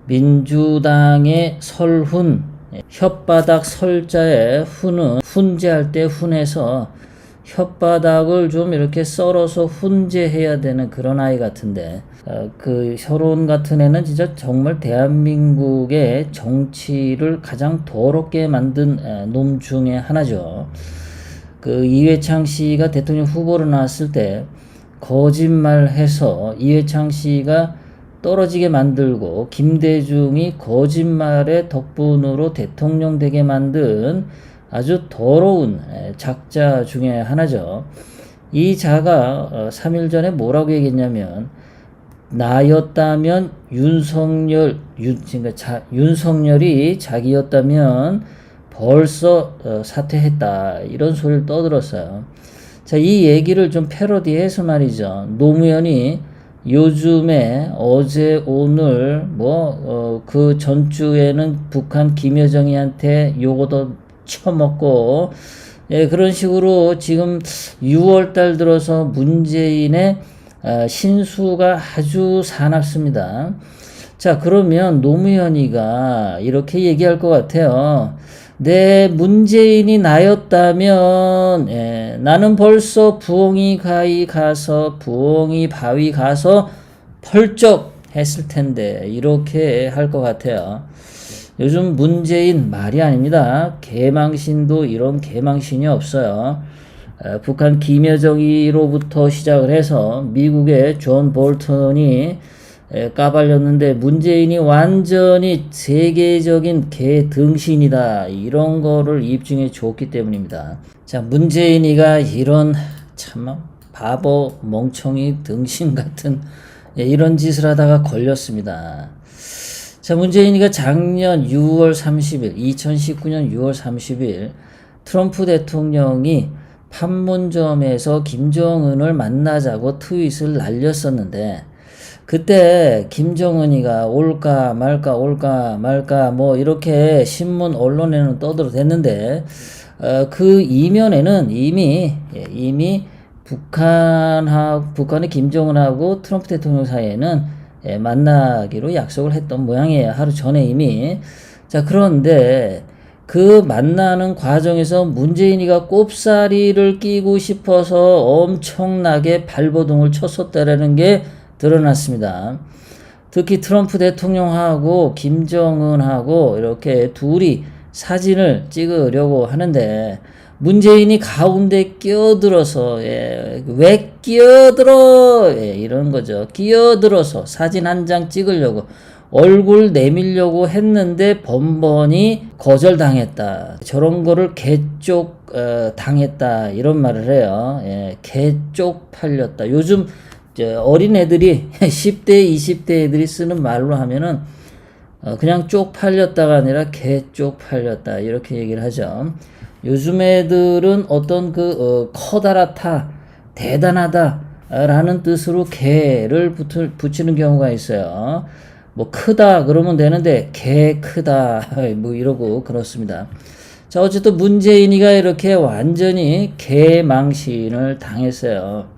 민주당의 설훈, 혓바닥 설자에 훈은 훈제할 때 훈해서 혓바닥을 좀 이렇게 썰어서 훈제해야 되는 그런 아이 같은데, 그 혈온 같은 애는 진짜 정말 대한민국의 정치를 가장 더럽게 만든 놈 중에 하나죠. 그 이회창 씨가 대통령 후보로 나왔을 때 거짓말해서 이회창 씨가 떨어지게 만들고 김대중이 거짓말의 덕분으로 대통령 되게 만든 아주 더러운 작자 중에 하나죠. 이 자가 3일 전에 뭐라고 얘기했냐면, 나였다면 윤석열이 자기였다면 벌써 사퇴했다, 이런 소리를 떠들었어요. 자, 이 얘기를 좀 패러디해서 말이죠. 노무현이 요즘에 어제 오늘 그 전주에는 북한 김여정이한테 요거도 쳐먹고, 그런 식으로 지금 6월달 들어서 문재인의 신수가 아주 사납습니다. 자, 그러면 노무현이가 이렇게 얘기할 것 같아요. 내 문재인이 나였다면 나는 벌써 부엉이 바위 가서 펄쩍 했을 텐데, 이렇게 할 것 같아요. 요즘 문재인 말이 아닙니다. 개망신도 이런 개망신이 없어요. 북한 김여정이로부터 시작을 해서 미국의 존 볼턴이 까발렸는데, 문재인이 완전히 세계적인 개등신이다, 이런 거를 입증해 줬기 때문입니다. 자, 문재인이가 이런 참 바보 멍청이 등신 같은 이런 짓을 하다가 걸렸습니다. 자, 문재인이가 작년 6월 30일, 2019년 6월 30일 트럼프 대통령이 판문점에서 김정은을 만나자고 트윗을 날렸었는데, 그때 김정은이가 올까 말까 뭐 이렇게 신문 언론에는 떠들어댔는데, 그 이면에는 이미 북한의 김정은하고 트럼프 대통령 사이에는 만나기로 약속을 했던 모양이에요. 하루 전에 이미. 자, 그런데 그 만나는 과정에서 문재인이가 꼽사리를 끼고 싶어서 엄청나게 발버둥을 쳤었다라는 게 드러났습니다. 특히 트럼프 대통령하고 김정은하고 이렇게 둘이 사진을 찍으려고 하는데, 문재인이 가운데 끼어들어서 왜 끼어들어, 이런 거죠. 끼어들어서 사진 한 장 찍으려고 얼굴 내밀려고 했는데 번번이 거절당했다. 저런 거를 개쪽 당했다, 이런 말을 해요. 개쪽 팔렸다. 요즘 어린 애들이 10대 20대 애들이 쓰는 말로 하면은 그냥 쪽 팔렸다가 아니라 개쪽 팔렸다, 이렇게 얘기를 하죠. 요즘 애들은 어떤 커다랗다, 대단하다 라는 뜻으로 개를 붙이는 경우가 있어요. 뭐 크다 그러면 되는데 개 크다 뭐 이러고 그렇습니다. 자, 어쨌든 문재인이가 이렇게 완전히 개망신을 당했어요.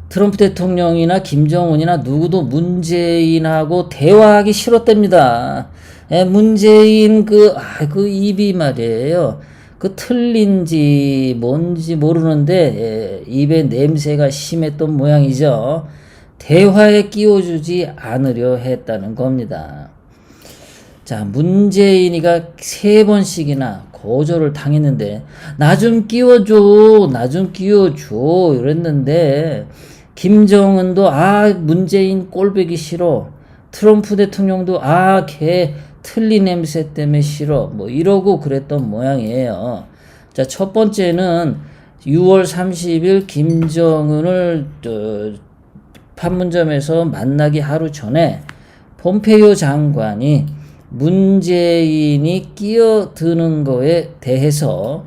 트럼프 대통령이나 김정은이나 누구도 문재인하고 대화하기 싫었답니다. 문재인 그 입이 말이에요. 그 틀린지 뭔지 모르는데 입에 냄새가 심했던 모양이죠. 대화에 끼워주지 않으려 했다는 겁니다. 자, 문재인이가 3번씩이나 거절을 당했는데, 나 좀 끼워줘 이랬는데, 김정은도 문재인 꼴보기 싫어, 트럼프 대통령도 걔 틀린 냄새 때문에 싫어, 뭐 이러고 그랬던 모양이에요. 자, 첫 번째는 6월 30일 김정은을 판문점에서 만나기 하루 전에 폼페이오 장관이 문재인이 끼어드는 거에 대해서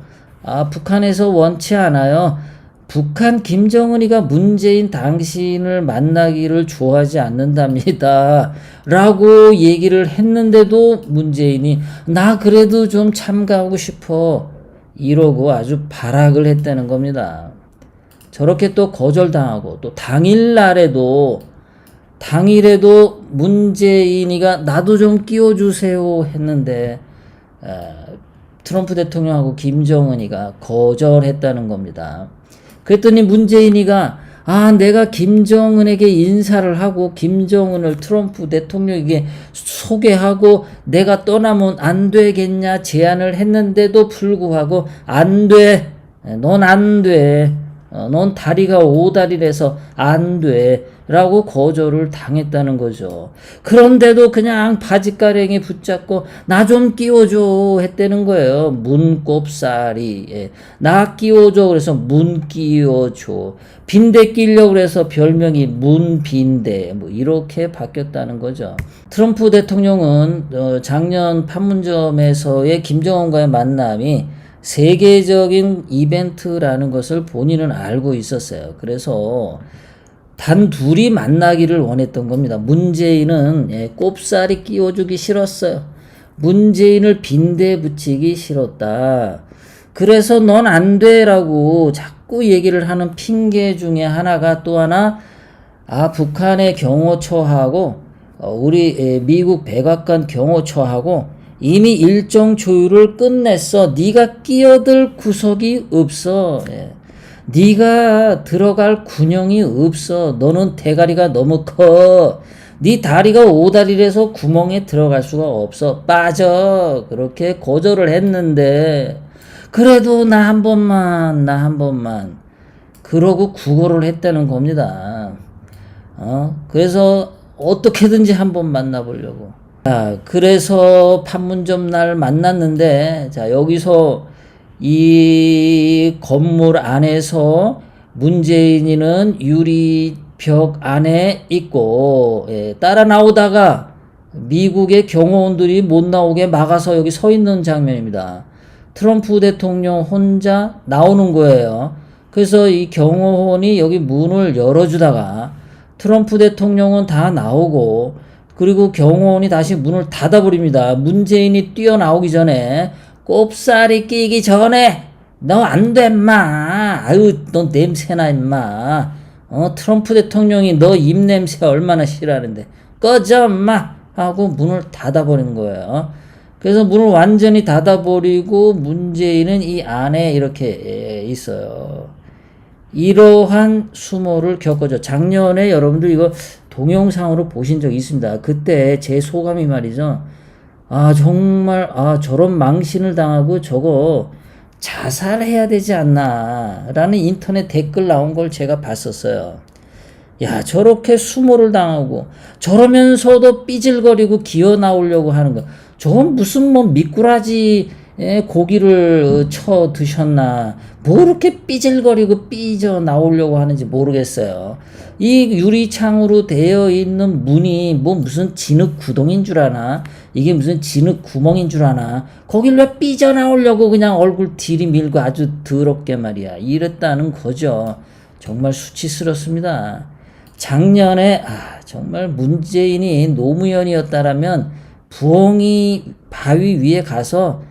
북한에서 원치 않아요. 북한 김정은이가 문재인 당신을 만나기를 좋아하지 않는답니다 라고 얘기를 했는데도 문재인이 나 그래도 좀 참가하고 싶어 이러고 아주 발악을 했다는 겁니다. 저렇게 또 거절당하고, 또 당일날에도 당일에도 문재인이가 나도 좀 끼워주세요 했는데 트럼프 대통령하고 김정은이가 거절했다는 겁니다. 그랬더니 문재인이가 내가 김정은에게 인사를 하고 김정은을 트럼프 대통령에게 소개하고 내가 떠나면 안 되겠냐 제안을 했는데도 불구하고 안 돼. 넌 안 돼. 넌 다리가 5다리라서 안 돼. 라고 거절을 당했다는 거죠. 그런데도 그냥 바지가랭이 붙잡고 나 좀 끼워줘 했다는 거예요. 문꼽살이. 예. 나 끼워줘 그래서 문 끼워줘. 빈대 끼려고 그래서 별명이 문빈대 뭐 이렇게 바뀌었다는 거죠. 트럼프 대통령은 작년 판문점에서의 김정은과의 만남이 세계적인 이벤트라는 것을 본인은 알고 있었어요. 그래서 단 둘이 만나기를 원했던 겁니다. 문재인은 꼽살이 끼워주기 싫었어요. 문재인을 빈대 붙이기 싫었다. 그래서 넌 안 돼라고 자꾸 얘기를 하는 핑계 중에 하나가 또 하나 북한의 경호처하고 우리 미국 백악관 경호처하고 이미 일정 조율을 끝냈어. 네가 끼어들 구석이 없어. 네가 들어갈 군형이 없어. 너는 대가리가 너무 커. 네 다리가 5다리라서 구멍에 들어갈 수가 없어. 빠져. 그렇게 거절을 했는데 그래도 나 한 번만 그러고 구걸을 했다는 겁니다. 그래서 어떻게든지 한번 만나보려고. 그래서 판문점 날 만났는데 여기서 이 건물 안에서 문재인이는 유리벽 안에 있고 따라 나오다가 미국의 경호원들이 못 나오게 막아서 여기 서 있는 장면입니다. 트럼프 대통령 혼자 나오는 거예요. 그래서 이 경호원이 여기 문을 열어주다가 트럼프 대통령은 다 나오고 그리고 경호원이 다시 문을 닫아버립니다. 문재인이 뛰어나오기 전에 꼽살이 끼기 전에 너 안 돼 임마. 아유 너 냄새나 임마. 트럼프 대통령이 너 입냄새 얼마나 싫어하는데 꺼져 임마 하고 문을 닫아버린 거예요. 그래서 문을 완전히 닫아버리고 문재인은 이 안에 이렇게 있어요. 이러한 수모를 겪어죠. 작년에 여러분들 이거 동영상으로 보신 적 있습니다. 그때 제 소감이 말이죠. 정말 저런 망신을 당하고 저거 자살해야 되지 않나 라는 인터넷 댓글 나온 걸 제가 봤었어요. 야, 저렇게 수모를 당하고 저러면서도 삐질거리고 기어 나오려고 하는 거. 저건 무슨 미꾸라지 고기를 쳐 드셨나. 뭐 이렇게 삐질거리고 삐져 나오려고 하는지 모르겠어요. 이 유리창으로 되어 있는 문이 무슨 진흙 구덩인 줄 아나? 이게 무슨 진흙 구멍인 줄 아나? 거길로 삐져 나오려고 그냥 얼굴 들이밀고 아주 더럽게 말이야. 이랬다는 거죠. 정말 수치스럽습니다. 작년에 정말 문재인이 노무현이었다라면 부엉이 바위 위에 가서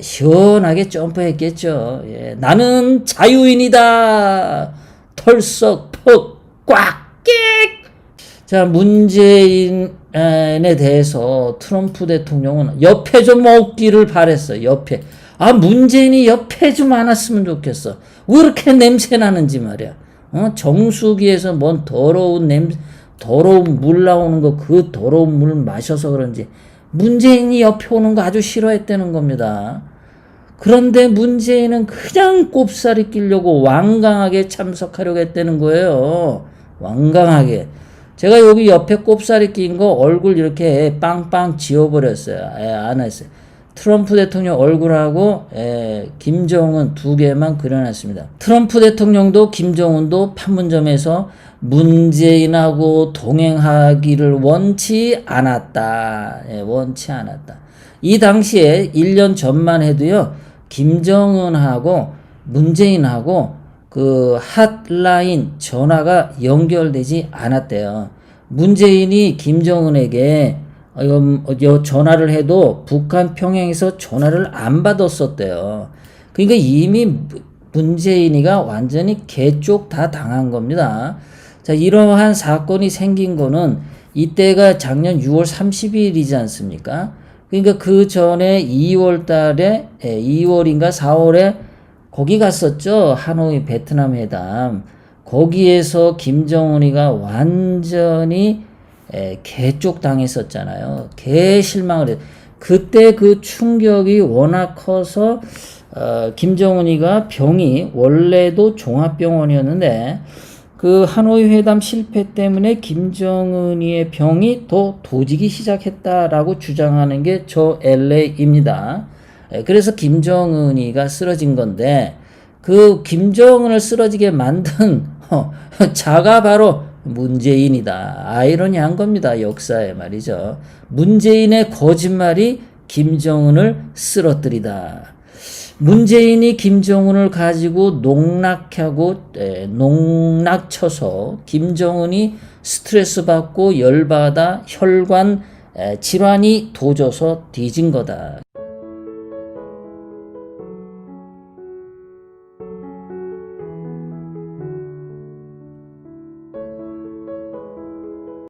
시원하게 점프했겠죠. 나는 자유인이다. 털썩 퍽 꽉 끽. 자, 문재인에 대해서 트럼프 대통령은 옆에 좀 없기를 바랬어요. 옆에. 문재인이 옆에 좀 안 왔으면 좋겠어. 왜 이렇게 냄새 나는지 말이야. 정수기에서 뭔 더러운 물 나오는 거, 그 더러운 물 마셔서 그런지 문재인이 옆에 오는 거 아주 싫어했다는 겁니다. 그런데 문재인은 그냥 꼽살이 끼려고 완강하게 참석하려고 했다는 거예요. 완강하게. 제가 여기 옆에 꼽살이 낀 거 얼굴 이렇게 빵빵 지워버렸어요. 안 했어요. 트럼프 대통령 얼굴하고 김정은 두 개만 그려놨습니다. 트럼프 대통령도 김정은도 판문점에서 문재인하고 동행하기를 원치 않았다. 원치 않았다. 이 당시에 1년 전만 해도요. 김정은하고 문재인하고 그 핫라인 전화가 연결되지 않았대요. 문재인이 김정은에게 전화를 해도 북한 평양에서 전화를 안 받았었대요. 그러니까 이미 문재인이가 완전히 개쪽 다 당한 겁니다. 자, 이러한 사건이 생긴 거는 이때가 작년 6월 30일이지 않습니까? 그러니까 그 전에 2월 달에, 2월인가 4월에 거기 갔었죠. 하노이 베트남 회담. 거기에서 김정은이가 완전히 개쪽 당했었잖아요. 개 실망을 했. 그때 그 충격이 워낙 커서 김정은이가 병이 원래도 종합병원이었는데 그 하노이 회담 실패 때문에 김정은이의 병이 더 도지기 시작했다라고 주장하는 게 저 LA입니다. 그래서 김정은이가 쓰러진 건데 그 김정은을 쓰러지게 만든 자가 바로 문재인이다. 아이러니한 겁니다. 역사에 말이죠. 문재인의 거짓말이 김정은을 쓰러뜨리다. 문재인이 김정은을 가지고 농락쳐서 김정은이 스트레스 받고 열받아 혈관 질환이 도져서 뒤진 거다.